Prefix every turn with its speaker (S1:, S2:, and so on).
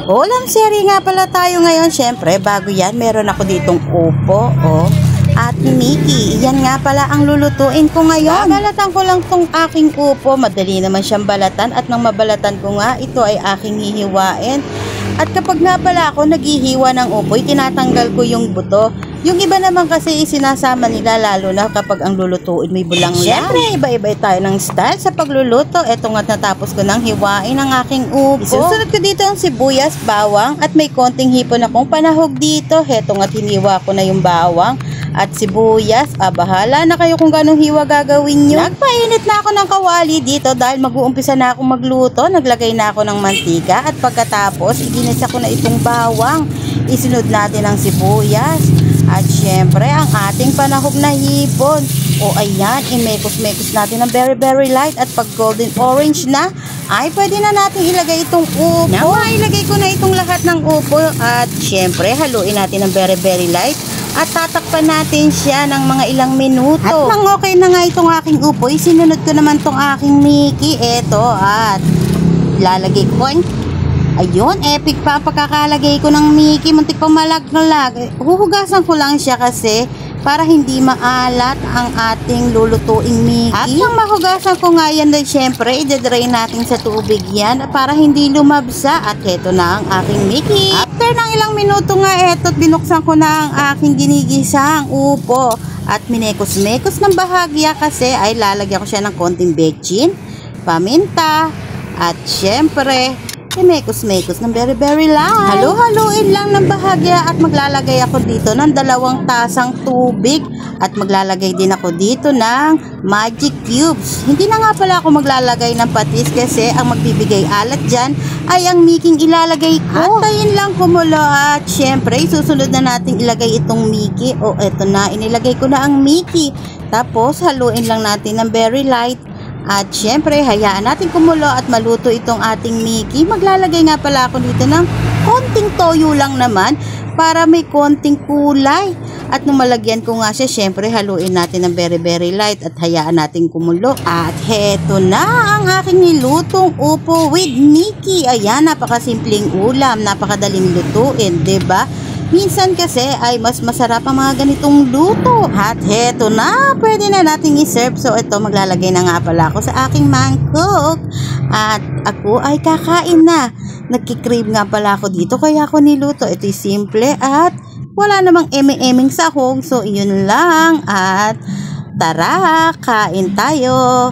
S1: Ulam serie nga pala tayo ngayon. Syempre, bago yan, meron ako ditong upo, at Mickey. Yan nga pala ang lulutuin ko ngayon. Babalatan ko lang tong aking upo. Madali naman siyang balatan at nang mabalatan ko nga, ito ay aking hihiwain. At kapag nga pala ako naghihiwa ng upo, tinatanggal ko yung buto. Yung iba naman kasi isinasama nila lalo na kapag ang lulutuin may bulang lang. Siyempre, iba-iba tayo ng style sa pagluluto. Eto nga't natapos ko ng hiwain ang aking upo. Isusunod ko dito ang sibuyas, bawang at may konting hipon akong panahog dito. Eto nga't hiniwa ko na yung bawang at sibuyas. Bahala na kayo kung ganong hiwa gagawin nyo. Nagpainit na ako ng kawali dito dahil mag-uumpisa na akong magluto. Naglagay na ako ng mantika at pagkatapos, iginisa ko na itong bawang. Isunod natin ang sibuyas. At syempre, ang ating panahog na hipon. Ayan, imekos-mekos natin ng very light. At pag golden orange na, ay pwede na natin ilagay itong upo. Ilagay ko na itong lahat ng upo. At syempre, haluin natin ng very light. At tatakpan natin siya ng mga ilang minuto. At nang okay na nga itong aking upo, isinunod ko naman itong aking Mickey. Eto, at lalagay ko. Ayun, epic pa ang pagkakalagay ko ng Mickey. Muntik pa malaglag. Huhugasan ko lang siya kasi para hindi maalat ang ating lulutuing Mickey. At nang mahugasan ko nga yan, syempre, i-drain natin sa tubig yan para hindi lumabsa. At heto na ang aking Mickey. After ng ilang minuto nga, eto, binuksan ko na ang aking ginigisang upo. At minekos-mekos ng bahagya kasi ay lalagyan ko siya ng konting bechin, paminta, at syempre, mekos-mekos ng very light. Halo-haloin lang ng bahagya at maglalagay ako dito ng 2 tasang tubig at maglalagay din ako dito ng magic cubes. Hindi na nga pala ako maglalagay ng patis kasi ang magbibigay alat dyan ay ang Mickey ilalagay ko. At ayun lang kumulo at syempre susunod na natin ilagay itong Mickey. Eto na, inilagay ko na ang Mickey. Tapos haluin lang natin ng very light. At syempre, hayaan natin kumulo at maluto itong ating Mickey. Maglalagay nga pala ako dito ng konting toyo lang naman para may konting kulay. At nung malagyan ko nga siya, syempre, haluin natin ng very light at hayaan natin kumulo. At heto na ang aking nilutong upo with Mickey. Ayan, napakasimpleng ulam, napakadaling lutuin, 'di ba? Minsan kasi ay mas masarap ang mga ganitong luto. At heto na, pwede na nating i-serve. So ito, maglalagay na nga pala ako sa aking mangkok. At ako ay kakain na. Nagkikrave nga pala ako dito kaya ako niluto. Ito'y simple at wala namang eme-eming sahog. So iyon lang at tara, kain tayo.